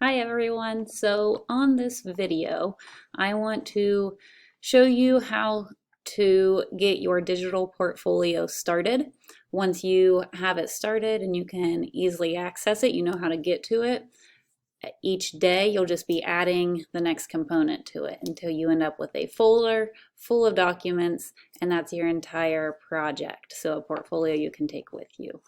Hi everyone. So on this video, I want to show you how to get your digital portfolio started. Once you have it started and you can easily access it, you know how to get to it. Each day you'll just be adding the next component to it until you end up with a folder full of documents, and that's your entire project. So a portfolio you can take with you.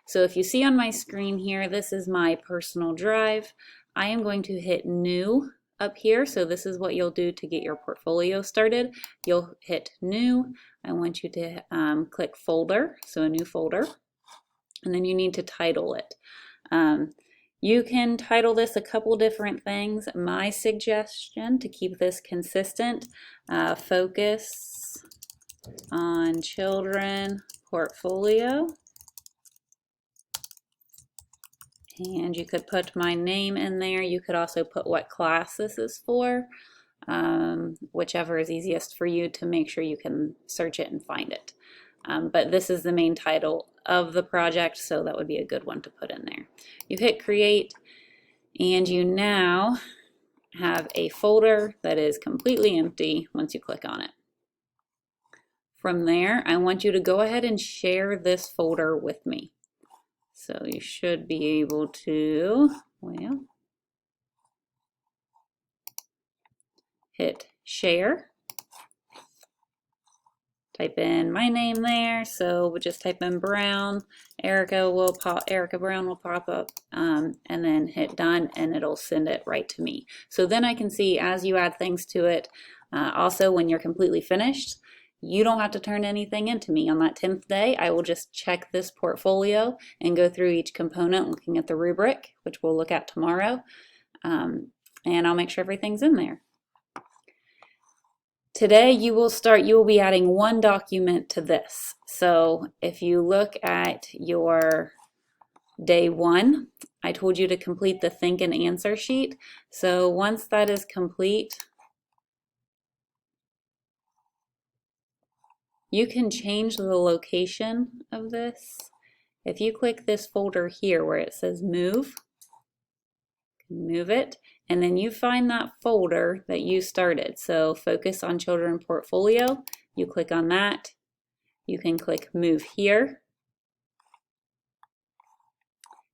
So if you see on my screen here, this is my personal drive. I am going to hit new up here. So this is what you'll do to get your portfolio started. You'll hit new. I want you to click folder, so a new folder, and then you need to title it. You can title this a couple different things. My suggestion to keep this consistent, focus on children portfolio. And you could put my name in there. You could also put what class this is for, whichever is easiest for you to make sure you can search it and find it. But this is the main title of the project, so that would be a good one to put in there. You hit create, and you now have a folder that is completely empty once you click on it. From there, I want you to go ahead and share this folder with me. So you should be able to, well, hit share. Type in my name there, so we'll just type in Brown. Erica Brown will pop up, and then hit done, and it'll send it right to me. So then I can see as you add things to it. Also, when you're completely finished, you don't have to turn anything into me. On that 10th day, I will just check this portfolio and go through each component looking at the rubric, which we'll look at tomorrow, and I'll make sure everything's in there. Today you will be adding one document to this. So if you look at your day 1, I told you to complete the think and answer sheet. So once that is complete, you can change the location of this. If you click this folder here where it says move, move it, and then you find that folder that you started. So focus on children portfolio, you click on that. You can click move here.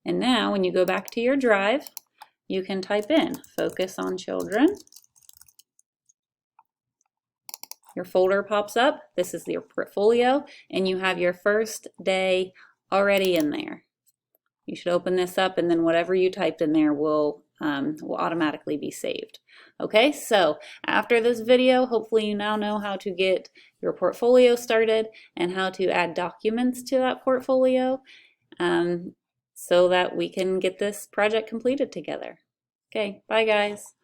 And now when you go back to your drive, you can type in focus on children. Your folder pops up. This is your portfolio, and you have your first day already in there. You should open this up, and then whatever you typed in there will automatically be saved. Okay, so after this video, hopefully you now know how to get your portfolio started and how to add documents to that portfolio so that we can get this project completed together. Okay, bye guys.